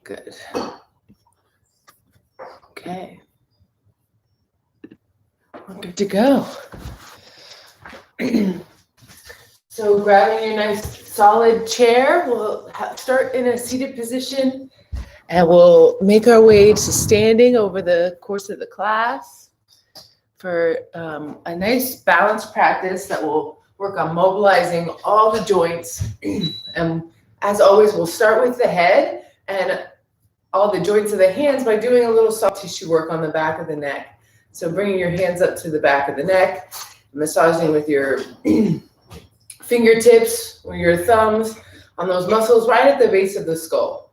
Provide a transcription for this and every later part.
Good. Okay. We're good to go. So grabbing your nice solid chair, we'll start in a seated position and we'll make our way to standing over the course of the class for a nice balanced practice that will work on mobilizing all the joints. And as always, we'll start with the head and all the joints of the hands by doing a little soft tissue work on the back of the neck. So bringing your hands up to the back of the neck, massaging with your fingertips or your thumbs on those muscles right at the base of the skull.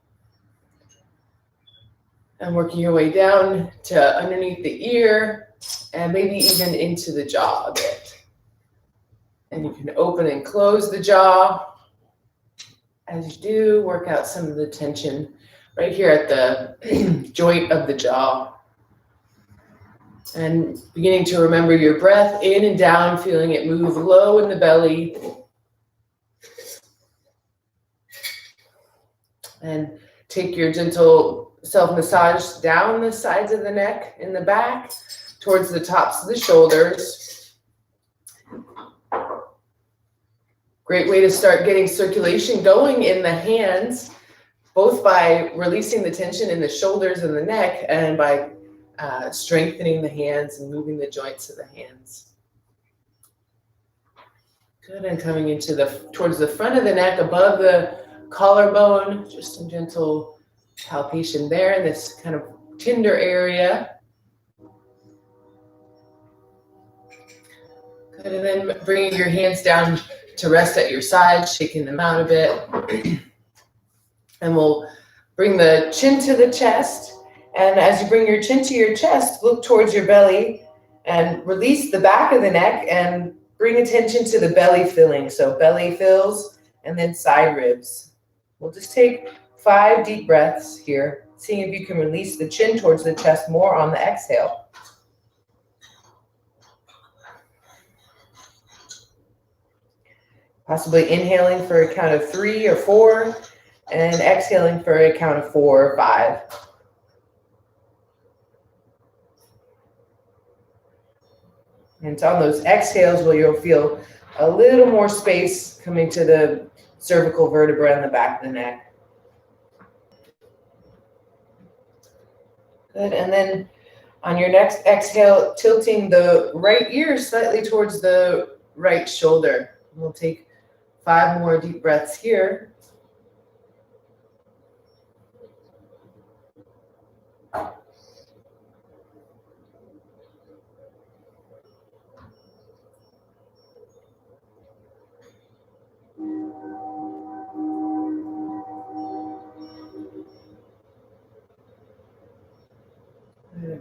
And working your way down to underneath the ear and maybe even into the jaw a bit. And you can open and close the jaw. As you do, work out some of the tension right here at the joint of the jaw. And beginning to remember your breath in and down, feeling it move low in the belly. And take your gentle self-massage down the sides of the neck in the back towards the tops of the shoulders. Great way to start getting circulation going in the hands, both by releasing the tension in the shoulders and the neck and by strengthening the hands and moving the joints of the hands. Good, and coming into towards the front of the neck, above the collarbone, just some gentle palpation there in this kind of tender area. Good, and then bringing your hands down to rest at your sides, shaking them out a bit. And we'll bring the chin to the chest. And as you bring your chin to your chest, look towards your belly and release the back of the neck and bring attention to the belly filling. So belly fills and then side ribs. We'll just take 5 deep breaths here, seeing if you can release the chin towards the chest more on the exhale. Possibly inhaling for a count of 3 or 4 and exhaling for a count of 4 or 5. And it's on those exhales where you'll feel a little more space coming to the cervical vertebra in the back of the neck. Good, and then on your next exhale, tilting the right ear slightly towards the right shoulder. We'll take 5 more deep breaths here.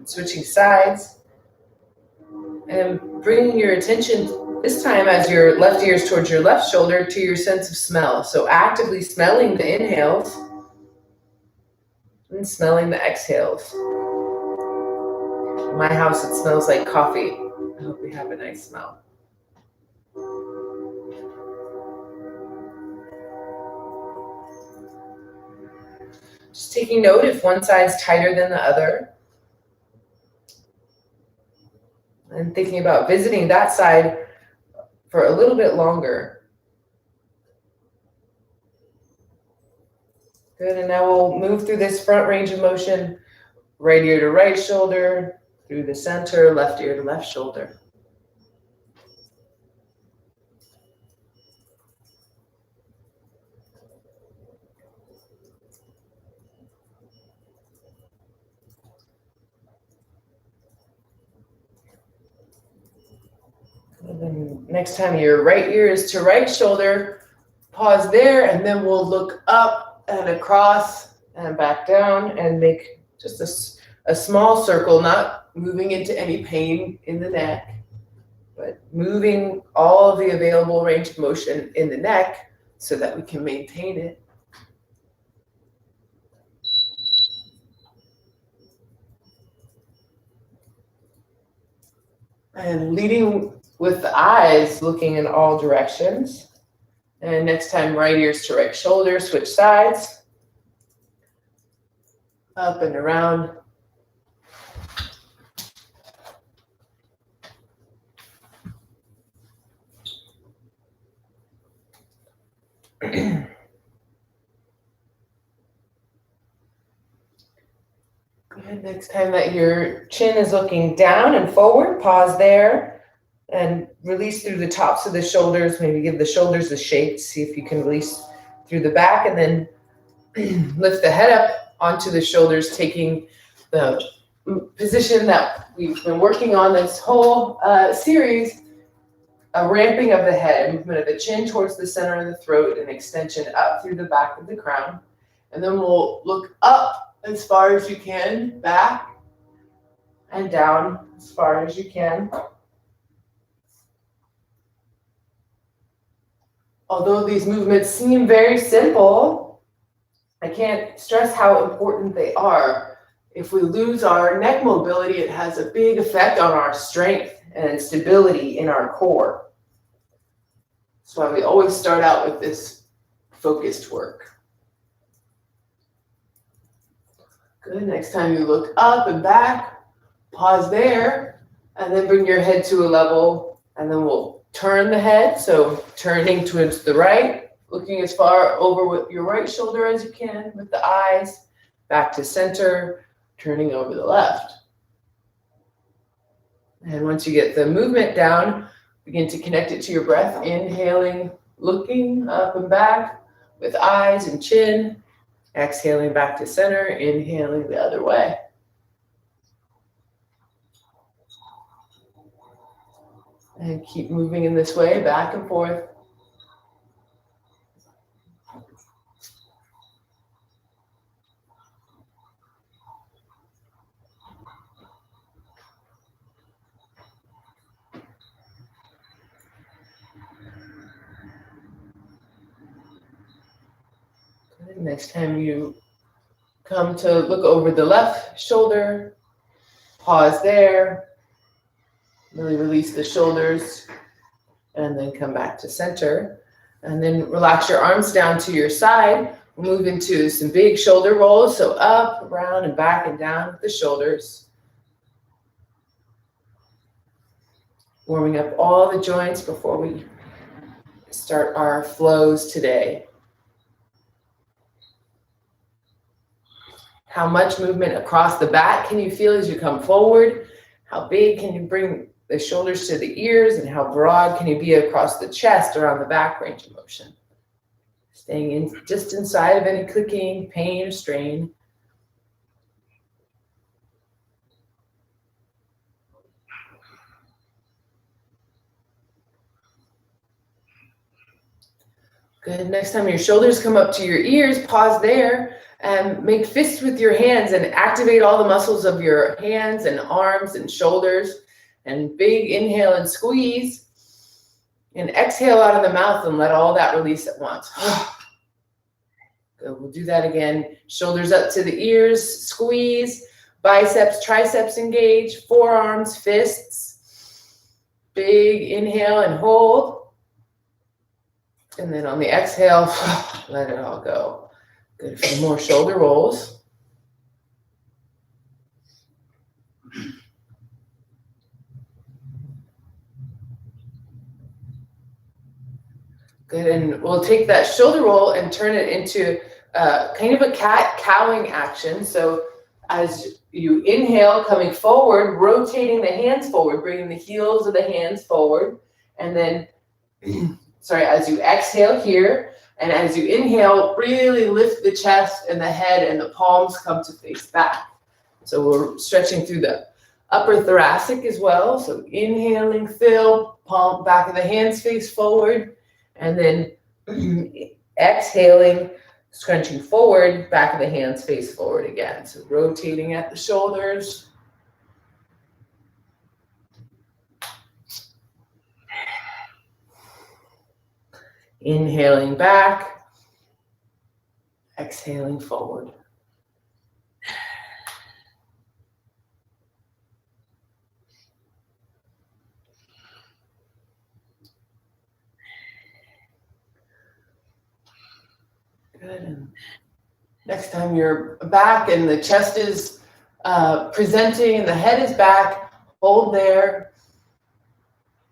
Switching sides and bringing your attention this time as your left ear is towards your left shoulder to your sense of smell. So actively smelling the inhales and smelling the exhales. In my house, it smells like coffee. I hope we have a nice smell. Just taking note if one side's tighter than the other. And thinking about visiting that side for a little bit longer. Good, and now we'll move through this front range of motion, right ear to right shoulder, through the center, left ear to left shoulder. And then next time your right ear is to right shoulder, pause there, and then we'll look up and across and back down and make just a small circle, not moving into any pain in the neck, but moving all of the available range of motion in the neck so that we can maintain it. And leading with the eyes, looking in all directions. And next time, right ears to right shoulder, switch sides. up and around. Good. Next time that your chin is looking down and forward, pause there and release through the tops of the shoulders. Maybe give the shoulders a shake. See if you can release through the back, and then lift the head up onto the shoulders, taking the position that we've been working on this whole series, a ramping of the head, movement of the chin towards the center of the throat, and extension up through the back of the crown. And then we'll look up as far as you can, back and down as far as you can. Although these movements seem very simple, I can't stress how important they are. If we lose our neck mobility, it has a big effect on our strength and stability in our core. That's why we always start out with this focused work. Good. Next time you look up and back, pause there, and then bring your head to a level, and then we'll turn the head. So turning towards the right, looking as far over with your right shoulder as you can with the eyes, back to center, turning over the left. And once you get the movement down, begin to connect it to your breath, inhaling, looking up and back with eyes and chin, exhaling back to center, inhaling the other way. And keep moving in this way, back and forth. Good. Next time you come to look over the left shoulder, pause there, really release the shoulders, and then come back to center. And then relax your arms down to your side. We'll move into some big shoulder rolls. So up, around, and back and down with the shoulders. Warming up all the joints before we start our flows today. How much movement across the back can you feel as you come forward? How big can you bring the shoulders to the ears, and how broad can you be across the chest around the back range of motion? Staying in just inside of any clicking, pain, or strain. Good. Next time your shoulders come up to your ears, pause there and make fists with your hands and activate all the muscles of your hands and arms and shoulders. And big inhale and squeeze. And exhale out of the mouth and let all that release at once. Good. We'll do that again. Shoulders up to the ears, squeeze. Biceps, triceps engage. Forearms, fists. Big inhale and hold. And then on the exhale, let it all go. Good. A few more shoulder rolls. Good, and we'll take that shoulder roll and turn it into kind of a cat cowing action. So as you inhale, coming forward, rotating the hands forward, bringing the heels of the hands forward. And then, as you exhale here, and as you inhale, really lift the chest and the head and the palms come to face back. So we're stretching through the upper thoracic as well. So inhaling, fill, palm, back of the hands face forward. And then exhaling, scrunching forward, back of the hands face forward again. So rotating at the shoulders. Inhaling back, exhaling forward. Good. And Next time you're back and the chest is presenting and the head is back, hold there,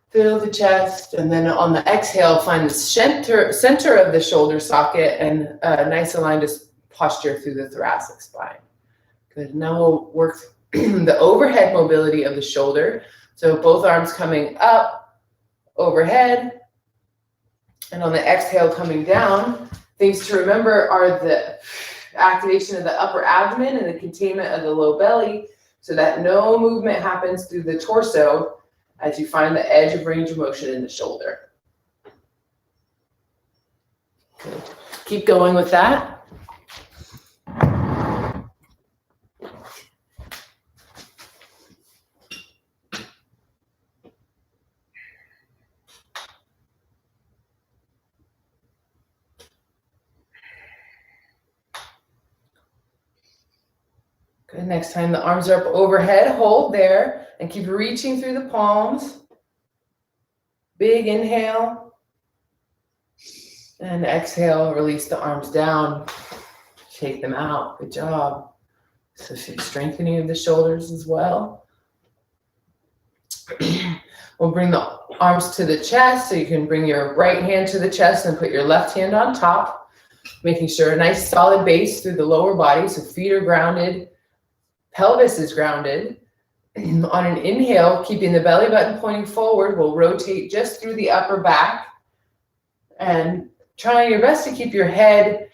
fill the chest, and then on the exhale, find the center of the shoulder socket and a nice aligned posture through the thoracic spine. Good. Now we'll work the overhead mobility of the shoulder. So both arms coming up, overhead, and on the exhale coming down. Things to remember are the activation of the upper abdomen and the containment of the low belly so that no movement happens through the torso as you find the edge of range of motion in the shoulder. Good. Keep going with that. Good. Next time the arms are up overhead, hold there and keep reaching through the palms. Big inhale. And exhale, release the arms down. Shake them out. Good job. So strengthening of the shoulders as well. We'll bring the arms to the chest, so you can bring your right hand to the chest and put your left hand on top, making sure a nice solid base through the lower body, so feet are grounded, pelvis is grounded. On an inhale, keeping the belly button pointing forward, we'll rotate just through the upper back and trying your best to keep your head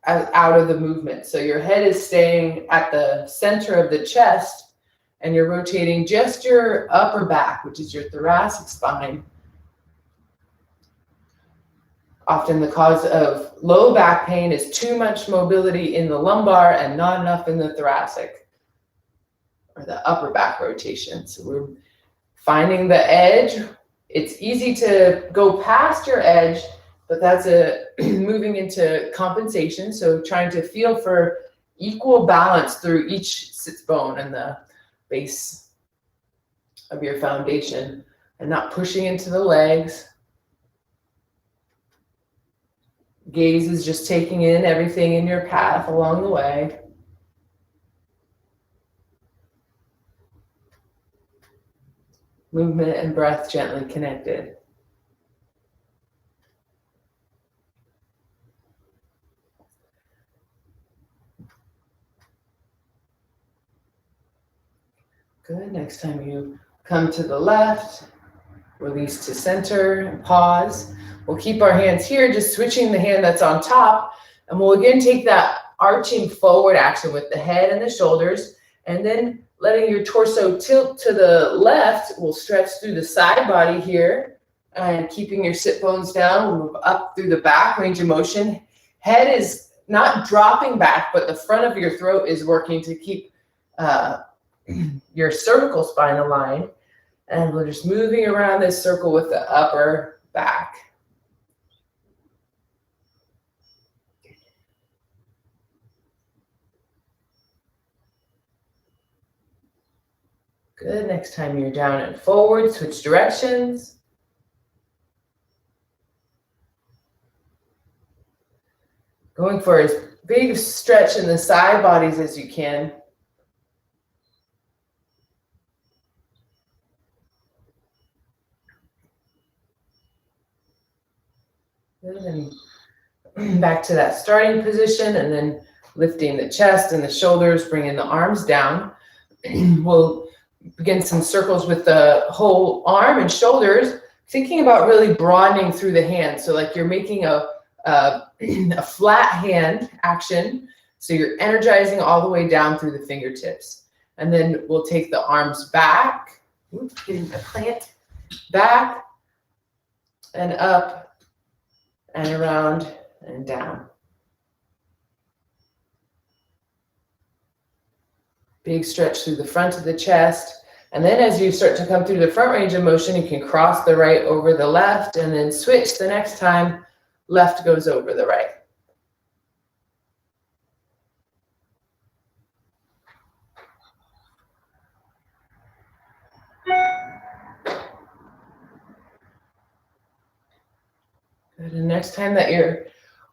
out of the movement. So your head is staying at the center of the chest and you're rotating just your upper back, which is your thoracic spine. Often the cause of low back pain is too much mobility in the lumbar and not enough in the thoracic or the upper back rotation. So we're finding the edge. It's easy to go past your edge, but that's moving into compensation. So trying to feel for equal balance through each sits bone and the base of your foundation and not pushing into the legs. Gaze is just taking in everything in your path along the way. Movement and breath gently connected. Good. Next time you come to the left, release to center, pause. We'll keep our hands here, just switching the hand that's on top. And we'll again take that arching forward action with the head and the shoulders. And then letting your torso tilt to the left, we'll stretch through the side body here. And keeping your sit bones down, we'll move up through the back, range of motion. Head is not dropping back, but the front of your throat is working to keep your cervical spine aligned. And we're just moving around this circle with the upper back. Good. Next time you're down and forward, switch directions. Going for as big a stretch in the side bodies as you can. Good. And back to that starting position, and then lifting the chest and the shoulders, bringing the arms down. We'll begin some circles with the whole arm and shoulders, thinking about really broadening through the hands. So like you're making a flat hand action. So you're energizing all the way down through the fingertips. And then we'll take the arms back, getting the plant back and up and around and down. Big stretch through the front of the chest. And then as you start to come through the front range of motion, you can cross the right over the left and then switch the next time left goes over the right. Good. And next time that you're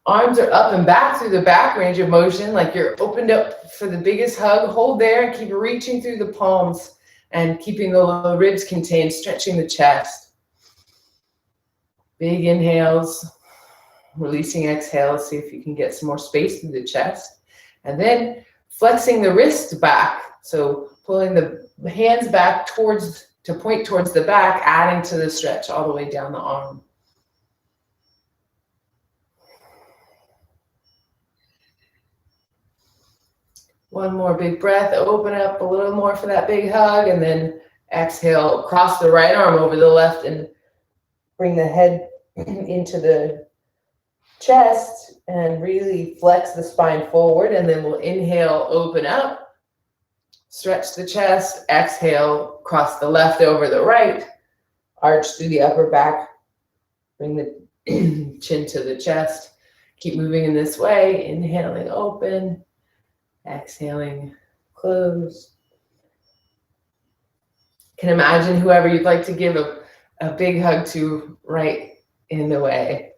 Arms are up and back through the back range of motion, like you're opened up for the biggest hug. Hold there and keep reaching through the palms and keeping the low ribs contained, stretching the chest. Big inhales, releasing exhales. See if you can get some more space through the chest. And then flexing the wrists back. So pulling the hands back to point towards the back, adding to the stretch all the way down the arm. One more big breath, open up a little more for that big hug, and then exhale, cross the right arm over the left and bring the head into the chest and really flex the spine forward. And then we'll inhale, open up, stretch the chest, exhale, cross the left over the right, arch through the upper back, bring the chin to the chest. Keep moving in this way, inhaling, open. Exhaling, close. Can imagine whoever you'd like to give a big hug to right in the way.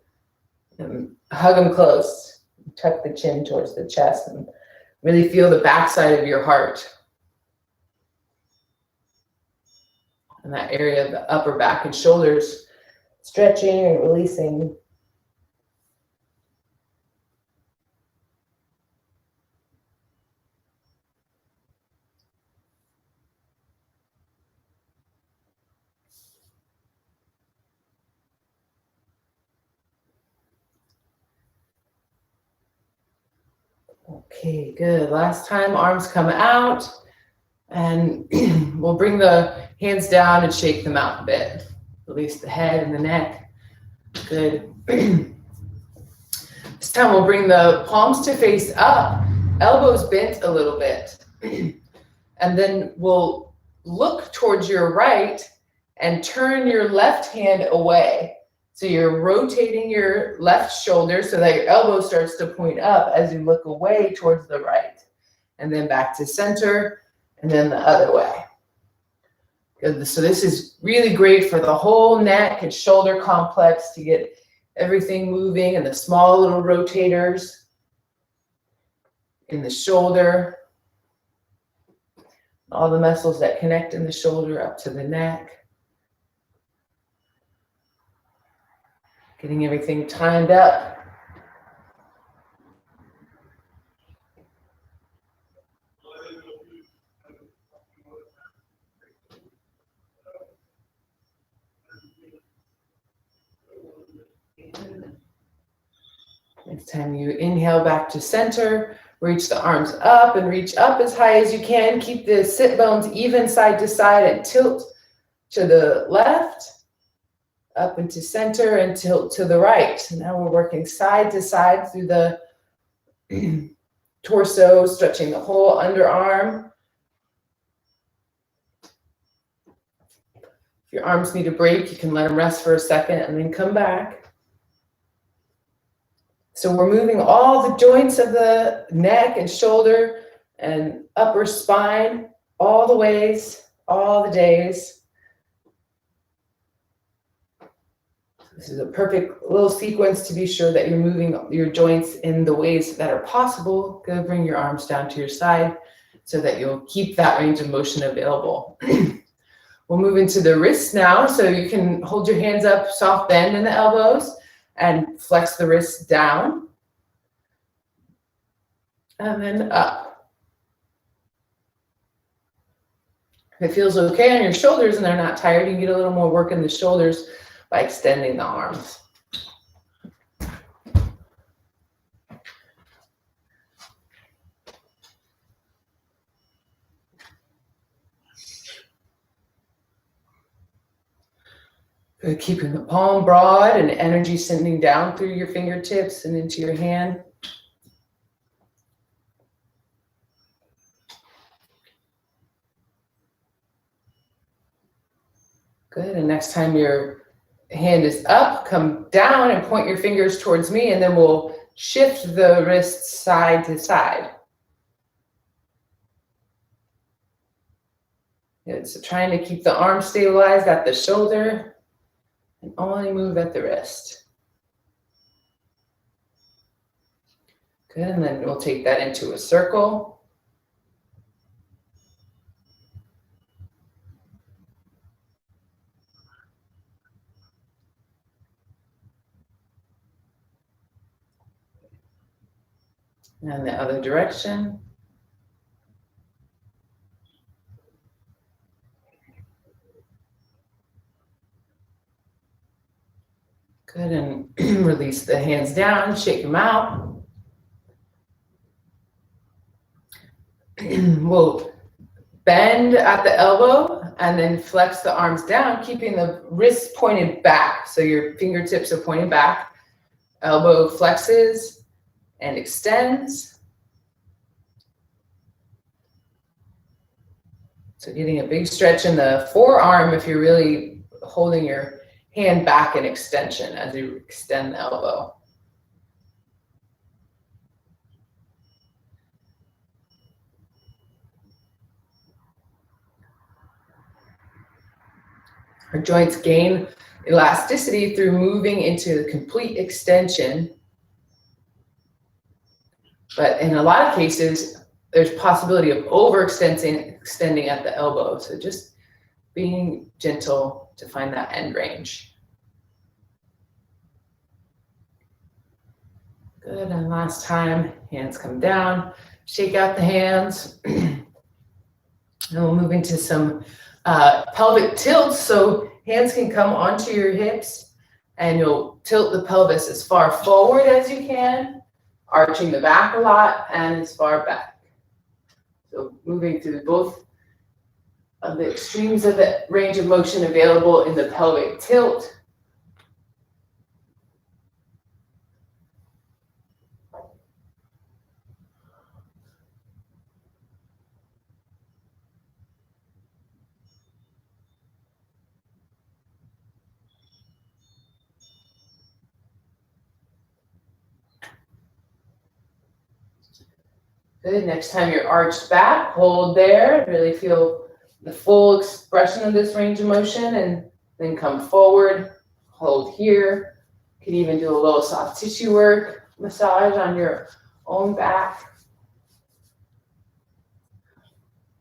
Hug them close. Tuck the chin towards the chest and really feel the backside of your heart. And that area of the upper back and shoulders, stretching and releasing. Okay, good. Last time, arms come out, and we'll bring the hands down and shake them out a bit. Release the head and the neck. Good. This time we'll bring the palms to face up, elbows bent a little bit. And then we'll look towards your right and turn your left hand away. So you're rotating your left shoulder so that your elbow starts to point up as you look away towards the right. And then back to center, and then the other way. Good. So this is really great for the whole neck and shoulder complex to get everything moving, and the small little rotators in the shoulder. All the muscles that connect in the shoulder up to the neck. Getting everything timed up. Next time you inhale back to center, reach the arms up and reach up as high as you can. Keep the sit bones even side to side and tilt to the left. Up into center and tilt to the right. Now we're working side to side through the torso, stretching the whole underarm. If your arms need a break, you can let them rest for a second and then come back. So we're moving all the joints of the neck and shoulder and upper spine all the ways, all the days. This is a perfect little sequence to be sure that you're moving your joints in the ways that are possible. Go bring your arms down to your side so that you'll keep that range of motion available. We'll move into the wrists now. So you can hold your hands up, soft bend in the elbows, and flex the wrists down. And then up. If it feels okay on your shoulders and they're not tired, you can get a little more work in the shoulders by extending the arms. Good. Keeping the palm broad and energy sending down through your fingertips and into your hand. Good. And next time your hand is up, come down and point your fingers towards me, and then we'll shift the wrists side to side. Good. So trying to keep the arm stabilized at the shoulder and only move at the wrist. Good, and then we'll take that into a circle. And the other direction. Good, and release the hands down, shake them out. We'll bend at the elbow and then flex the arms down, keeping the wrists pointed back. So your fingertips are pointing back. Elbow flexes and extends. So getting a big stretch in the forearm if you're really holding your hand back in extension as you extend the elbow. Our joints gain elasticity through moving into complete extension. But in a lot of cases, there's possibility of extending at the elbow. So just being gentle to find that end range. Good, and last time, hands come down, shake out the hands. And we'll move into some pelvic tilts. So hands can come onto your hips and you'll tilt the pelvis as far forward as you can, arching the back a lot and as far back. So moving through both of the extremes of the range of motion available in the pelvic tilt. Good, next time you're arched back, hold there, really feel the full expression of this range of motion and then come forward, hold here. You can even do a little soft tissue work, massage on your own back.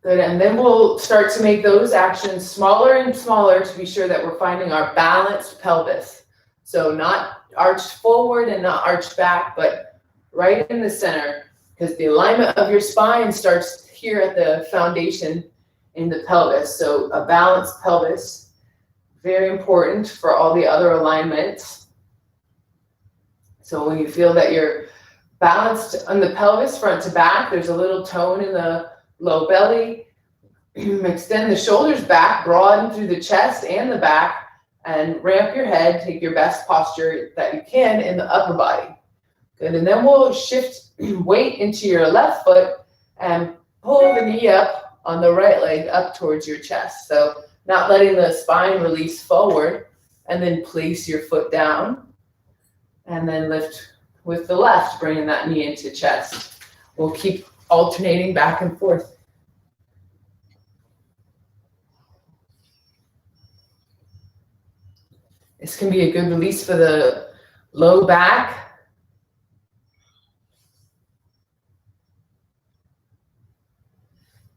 Good, and then we'll start to make those actions smaller and smaller to be sure that we're finding our balanced pelvis. So not arched forward and not arched back, but right in the center. Because the alignment of your spine starts here at the foundation in the pelvis. So a balanced pelvis, very important for all the other alignments. So when you feel that you're balanced on the pelvis front to back, there's a little tone in the low belly. Extend the shoulders back, broaden through the chest and the back, and ramp your head. Take your best posture that you can in the upper body. Good, and then we'll shift weight into your left foot and pull the knee up on the right leg up towards your chest. So not letting the spine release forward, and then place your foot down and then lift with the left, bringing that knee into chest. We'll keep alternating back and forth. This can be a good release for the low back.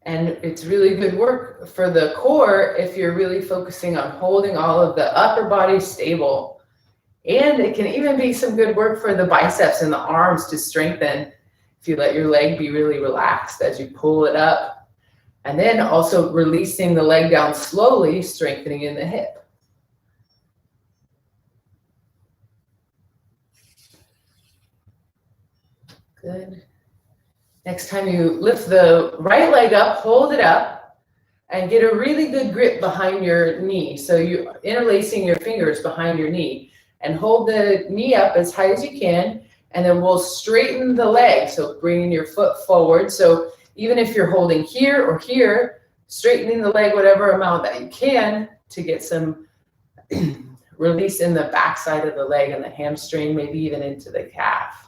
And it's really good work for the core if you're really focusing on holding all of the upper body stable. And it can even be some good work for the biceps and the arms to strengthen if you let your leg be really relaxed as you pull it up. And then also releasing the leg down slowly, strengthening in the hip. Good. Next time you lift the right leg up, hold it up, and get a really good grip behind your knee. So you're interlacing your fingers behind your knee and hold the knee up as high as you can. And then we'll straighten the leg. So bringing your foot forward. So even if you're holding here or here, straightening the leg whatever amount that you can to get some release in the back side of the leg and the hamstring, maybe even into the calf.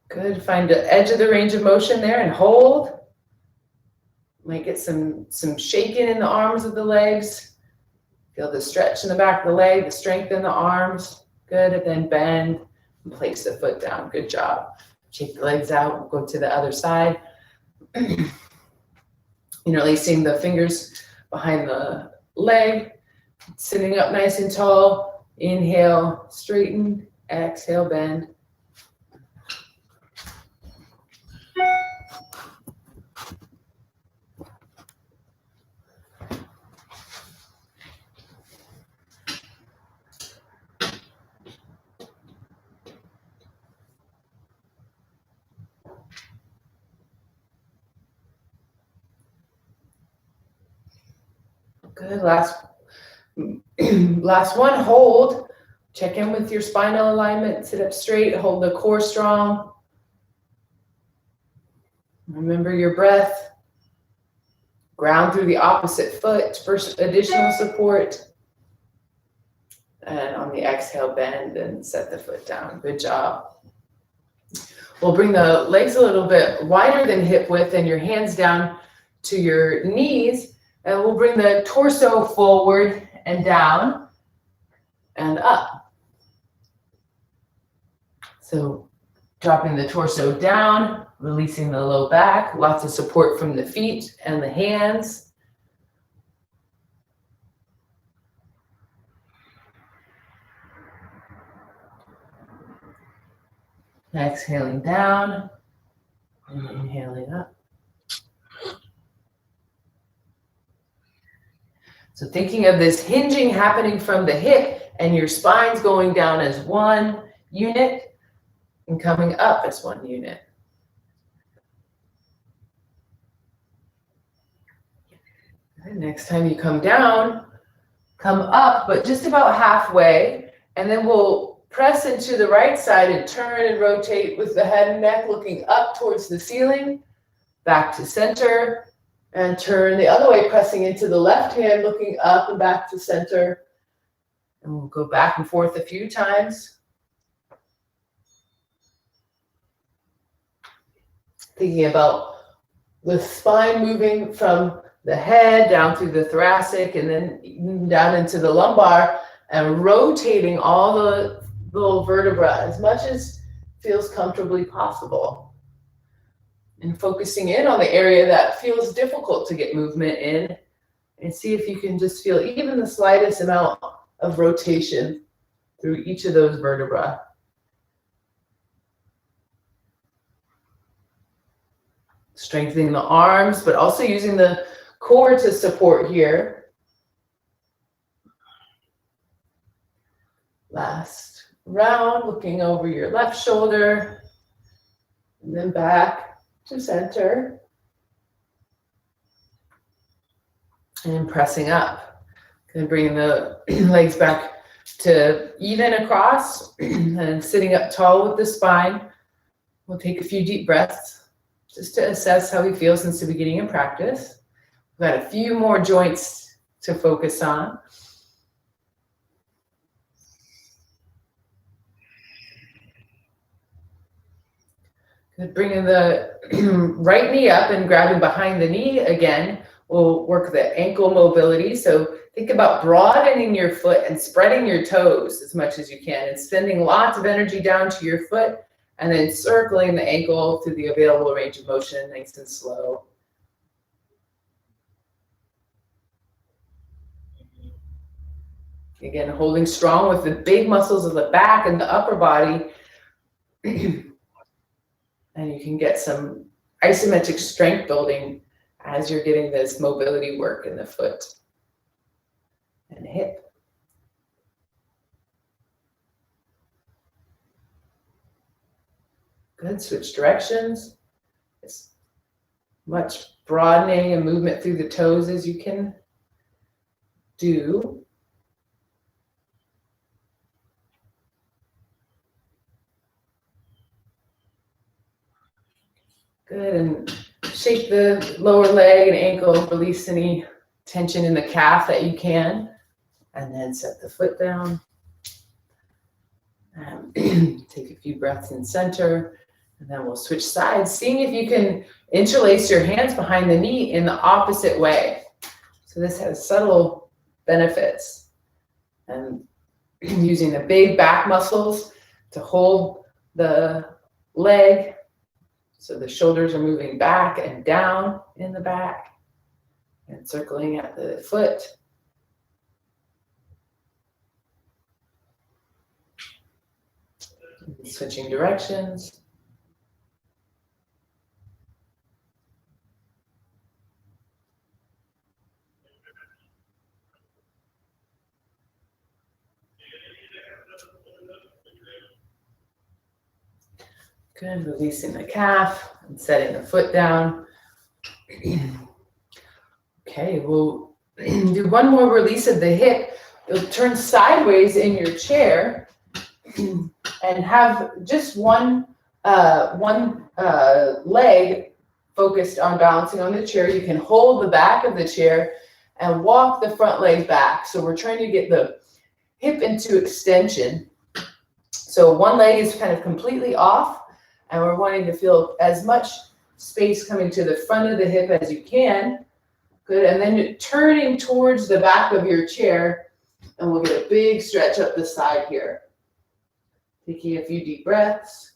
Good, find the edge of the range of motion there and hold. Might get some shaking in the arms of the legs. Feel the stretch in the back of the leg, the strength in the arms. Good, and then bend and place the foot down. Good job. Shake the legs out, go to the other side. Interlacing the fingers behind the leg, sitting up nice and tall. Inhale, straighten, exhale, bend. Good, last one, hold. Check in with your spinal alignment, sit up straight, hold the core strong. Remember your breath. Ground through the opposite foot for additional support. And on the exhale, bend and set the foot down. Good job. We'll bring the legs a little bit wider than hip width and your hands down to your knees. And we'll bring the torso forward and down and up. So dropping the torso down, releasing the low back, lots of support from the feet and the hands. Exhaling down and inhaling up. So thinking of this hinging happening from the hip and your spine's going down as one unit and coming up as one unit. And next time you come down, come up, but just about halfway, and then we'll press into the right side and turn and rotate with the head and neck looking up towards the ceiling, back to center. And turn the other way, pressing into the left hand, looking up and back to center. And we'll go back and forth a few times. Thinking about the spine moving from the head down through the thoracic and then down into the lumbar and rotating all the little vertebrae as much as feels comfortably possible. And focusing in on the area that feels difficult to get movement in, and see if you can just feel even the slightest amount of rotation through each of those vertebrae. Strengthening the arms, but also using the core to support here. Last round, looking over your left shoulder, and then back to center. And pressing up. And bringing the legs back to even across and sitting up tall with the spine. We'll take a few deep breaths just to assess how we feel since the beginning of practice. We've got a few more joints to focus on. Good. Bringing the right knee up and grabbing behind the knee again. We'll work the ankle mobility. So think about broadening your foot and spreading your toes as much as you can and spending lots of energy down to your foot and then circling the ankle through the available range of motion, nice and slow. Again, holding strong with the big muscles of the back and the upper body. And you can get some isometric strength building as you're getting this mobility work in the foot and hip. Good, switch directions. As much broadening and movement through the toes as you can do. Good, and shake the lower leg and ankle, release any tension in the calf that you can, and then set the foot down. Take a few breaths in center, And then we'll switch sides, seeing if you can interlace your hands behind the knee in the opposite way. So this has subtle benefits. And using the big back muscles to hold the leg. So the shoulders are moving back and down in the back and circling at the foot. Switching directions. Good, releasing the calf and setting the foot down. Okay, we'll do one more release of the hip. You'll turn sideways in your chair and have just one leg focused on balancing on the chair. You can hold the back of the chair and walk the front leg back. So we're trying to get the hip into extension. So one leg is kind of completely off, and we're wanting to feel as much space coming to the front of the hip as you can. Good, and then you're turning towards the back of your chair, and we'll get a big stretch up the side here. Taking a few deep breaths.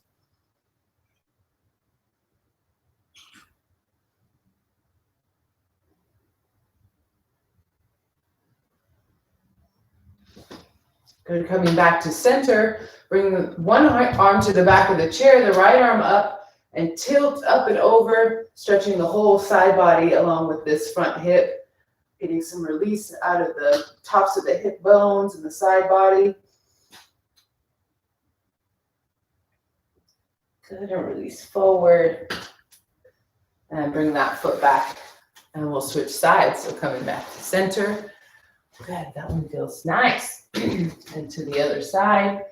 Good, coming back to center, bring one arm to the back of the chair, the right arm up, and tilt up and over, stretching the whole side body along with this front hip, getting some release out of the tops of the hip bones and the side body. Good, and release forward, and bring that foot back, and we'll switch sides. So coming back to center. Good, that one feels nice. And to the other side.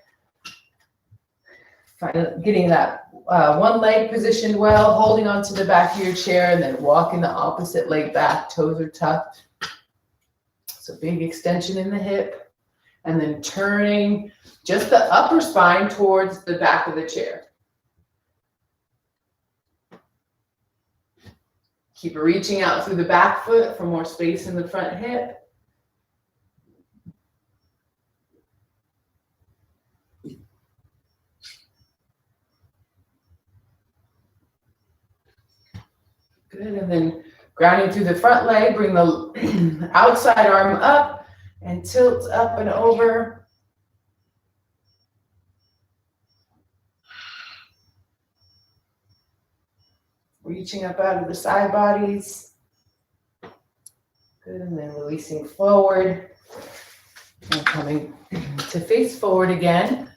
Getting that one leg positioned well, holding onto the back of your chair, and then walking the opposite leg back. Toes are tucked. So big extension in the hip. And then turning just the upper spine towards the back of the chair. Keep reaching out through the back foot for more space in the front hip. Good, and then grounding through the front leg, bring the outside arm up and tilt up and over. Reaching up out of the side bodies. Good, and then releasing forward. And coming to face forward again.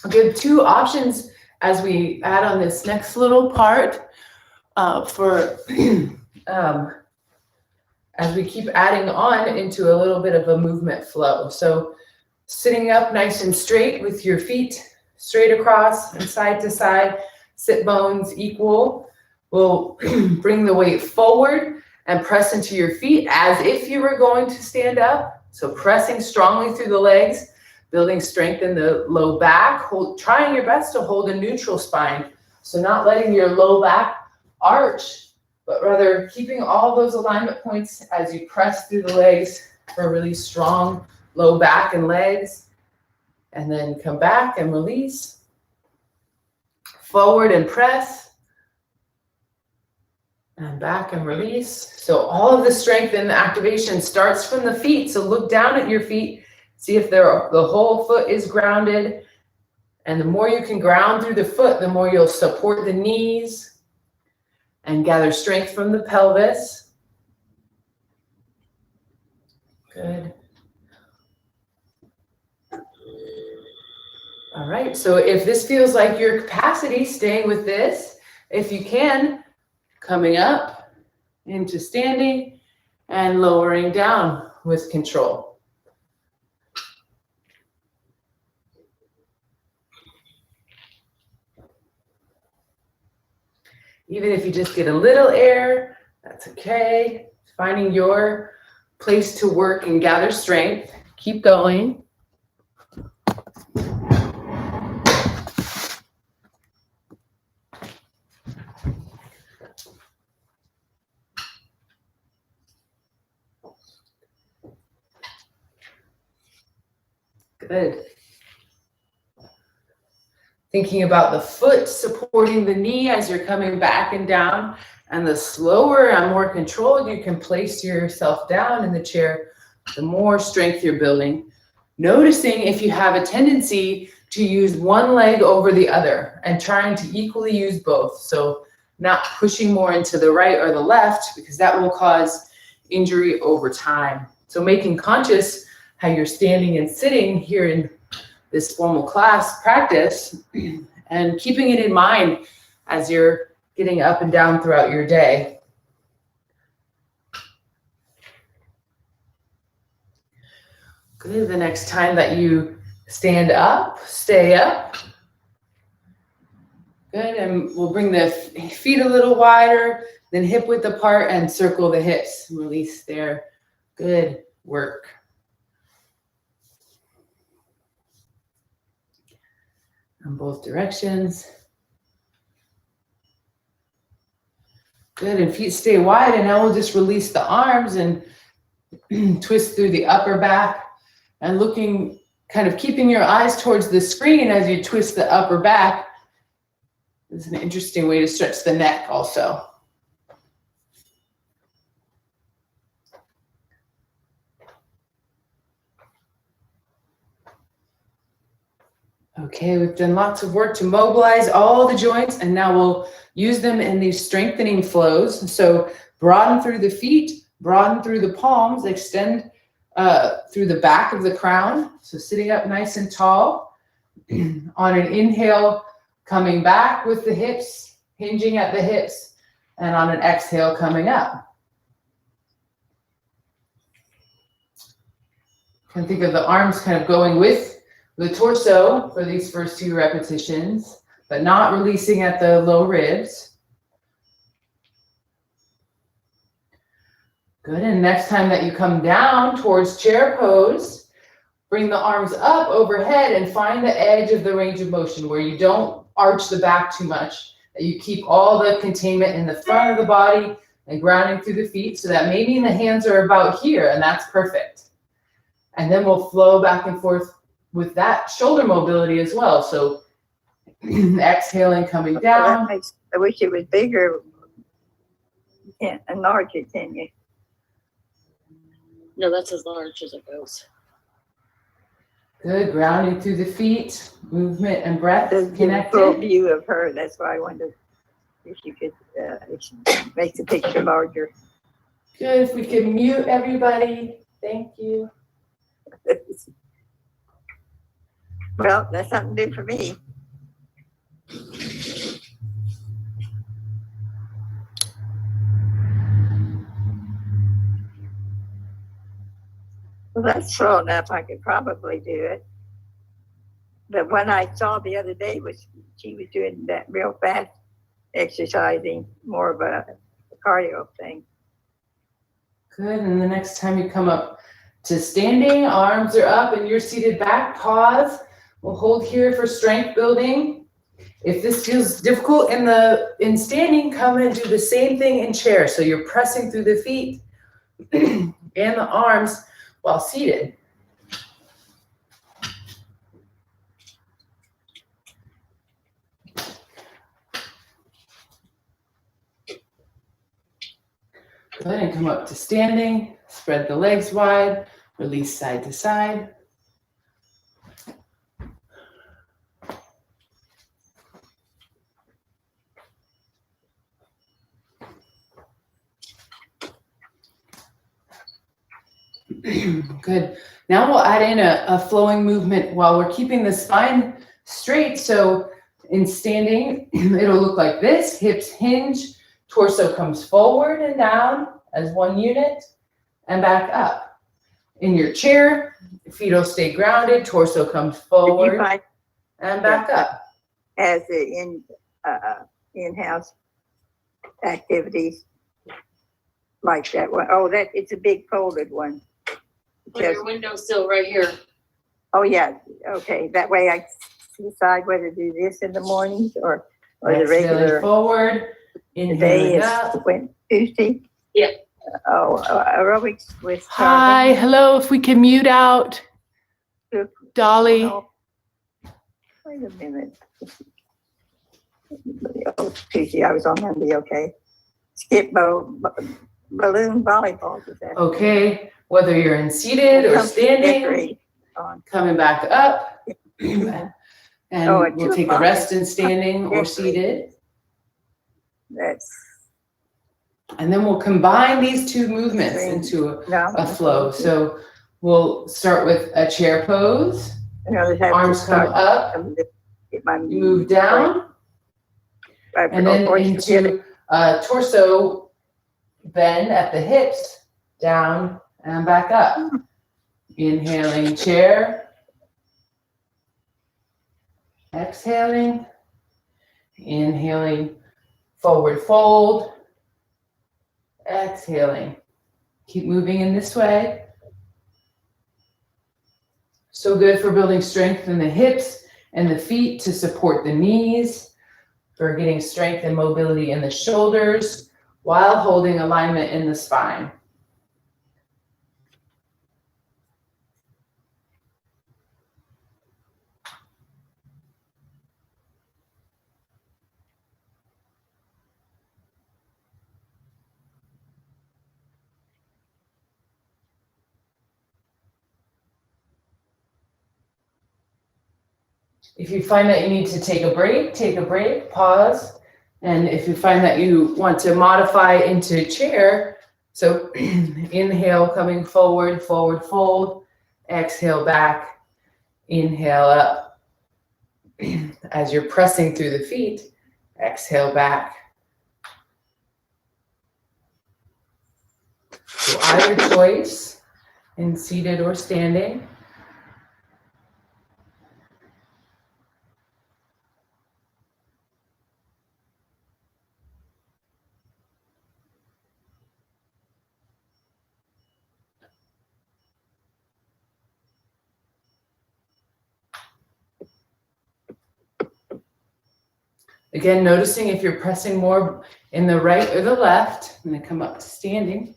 I'll give two options as we add on this next little part. As we keep adding on into a little bit of a movement flow. So sitting up nice and straight with your feet straight across and side to side, sit bones equal. We'll bring the weight forward and press into your feet as if you were going to stand up. So pressing strongly through the legs, building strength in the low back, trying your best to hold a neutral spine. So not letting your low back arch, but rather keeping all those alignment points as you press through the legs for a really strong low back and legs. And then come back and release. Forward and press. And back and release. So all of the strength and the activation starts from the feet. So look down at your feet. See if the whole foot is grounded. And the more you can ground through the foot, the more you'll support the knees. And gather strength from the pelvis. Good. All right, so if this feels like your capacity, staying with this. If you can, coming up into standing and lowering down with control. Even if you just get a little air, that's okay. Finding your place to work and gather strength. Keep going. Good. Thinking about the foot supporting the knee as you're coming back and down. And the slower and more controlled you can place yourself down in the chair, the more strength you're building. Noticing if you have a tendency to use one leg over the other and trying to equally use both. So not pushing more into the right or the left, because that will cause injury over time. So making conscious how you're standing and sitting here in this formal class practice and keeping it in mind as you're getting up and down throughout your day. Good. The next time that you stand up, stay up. Good. And we'll bring the feet a little wider, then hip width apart and circle the hips. Release there. Good work. In both directions. Good, and feet stay wide, and now we'll just release the arms and twist through the upper back and looking, kind of keeping your eyes towards the screen as you twist the upper back. This is an interesting way to stretch the neck also. Okay, we've done lots of work to mobilize all the joints, and now we'll use them in these strengthening flows. So broaden through the feet, broaden through the palms, extend through the back of the crown. So sitting up nice and tall. On an inhale, coming back with the hips, hinging at the hips, and on an exhale, coming up. You can think of the arms kind of going with the torso for these first few repetitions, but not releasing at the low ribs. Good, and next time that you come down towards chair pose, bring the arms up overhead and find the edge of the range of motion where you don't arch the back too much, that you keep all the containment in the front of the body and grounding through the feet, so that maybe the hands are about here, and that's perfect. And then we'll flow back and forth with that shoulder mobility as well. So exhaling, coming down. I wish it was bigger. You can't enlarge it, can you? No, that's as large as it goes. Good, grounding through the feet, movement and breath connected. Full view of her. That's why I wondered if you could make the picture larger. Good. If we could mute everybody. Thank you. Well, that's something new for me. Well, that's slow enough. I could probably do it. But one I saw the other day was she was doing that real fast exercising, more of a cardio thing. Good. And the next time you come up to standing, arms are up and you're seated back, pause. We'll hold here for strength building. If this feels difficult in standing, come and do the same thing in chair. So you're pressing through the feet and the arms while seated. Go ahead and come up to standing, spread the legs wide, release side to side. Good. Now we'll add in a flowing movement while we're keeping the spine straight. So in standing, it'll look like this. Hips hinge, torso comes forward and down as one unit and back up. In your chair, feet will stay grounded, torso comes forward and back up. As the in-house activities like that one. Oh, that it's a big folded one. Put your windowsill right here. Oh yeah, okay. That way I decide whether to do this in the mornings or the regular forward. Today is Tuesday. Yeah. Oh, aerobics with. Hi, hello. If we can mute out Dolly. No. Wait a minute. Oh, Tuesday, I was on Monday, okay. Skip balloon volleyball this afternoon. Okay, whether you're in seated or Come standing, decorate on. coming back up. And Oh, at we'll 2 take a o'clock rest is in standing or decorate. seated. That's, And then we'll combine these two movements Same. into no. a flow. So we'll start with a chair pose. Arms come up, you move down, and then into a torso bend at the hips, down and back up. Inhaling chair, exhaling, inhaling forward fold, exhaling. Keep moving in this way. So good for building strength in the hips and the feet to support the knees, for getting strength and mobility in the shoulders while holding alignment in the spine. If you find that you need to take a break, pause. And if you find that you want to modify into chair, so inhale, coming forward, forward fold, exhale back, inhale up. As you're pressing through the feet, exhale back. So either choice, in seated or standing. Again, noticing if you're pressing more in the right or the left. I'm going to come up to standing.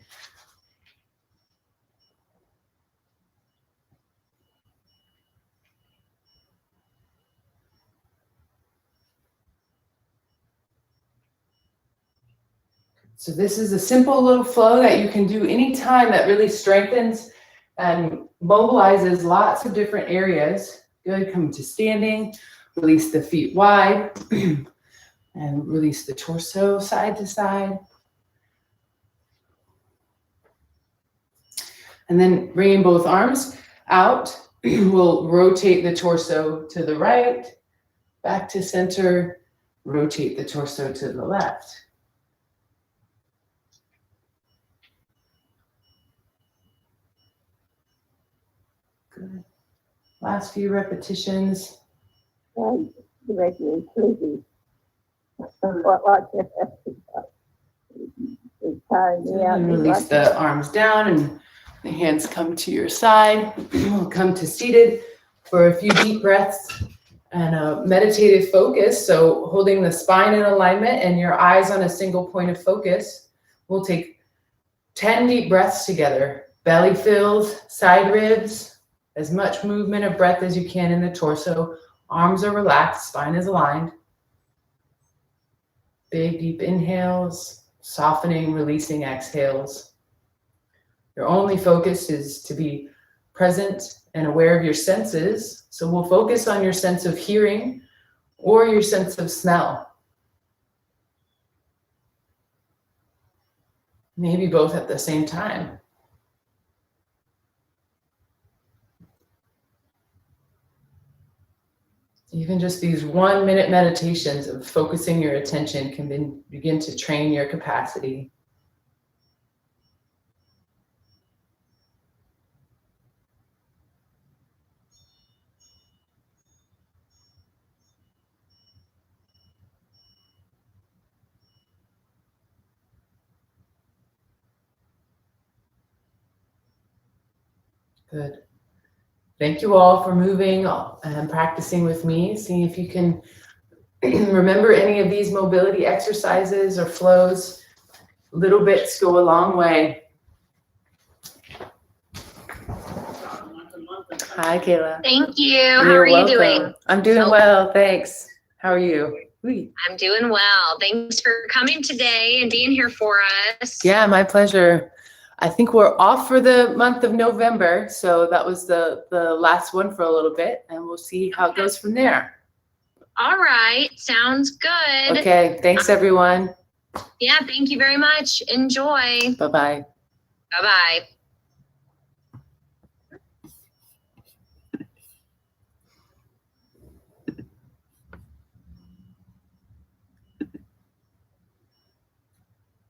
So this is a simple little flow that you can do anytime that really strengthens and mobilizes lots of different areas. Good, come to standing, release the feet wide, and release the torso side to side. And then bringing both arms out, we'll rotate the torso to the right, back to center, rotate the torso to the left. Good. Last few repetitions. You make me sleepy. It's tiring me out. And release the arms down and the hands come to your side. We'll come to seated for a few deep breaths and a meditative focus. So holding the spine in alignment and your eyes on a single point of focus. We'll take 10 deep breaths together. Belly fills, side ribs, as much movement of breath as you can in the torso. Arms are relaxed, spine is aligned. Big, deep inhales, softening, releasing exhales. Your only focus is to be present and aware of your senses. So we'll focus on your sense of hearing or your sense of smell. Maybe both at the same time. Even just these 1-minute meditations of focusing your attention can begin to train your capacity. Good. Thank you all for moving and practicing with me. See if you can remember any of these mobility exercises or flows. Little bits go a long way. Once a month. Hi, Kayla. Thank you. How You're are you welcome. doing? I'm doing Oh. well, thanks. How are you? Whee. I'm doing well. Thanks for coming today and being here for us. Yeah, my pleasure. I think we're off for the month of November, so that was the last one for a little bit, and we'll see how it goes from there. All right. Sounds good. Okay, thanks everyone. Yeah, thank you very much. Enjoy. Bye-bye. Bye-bye.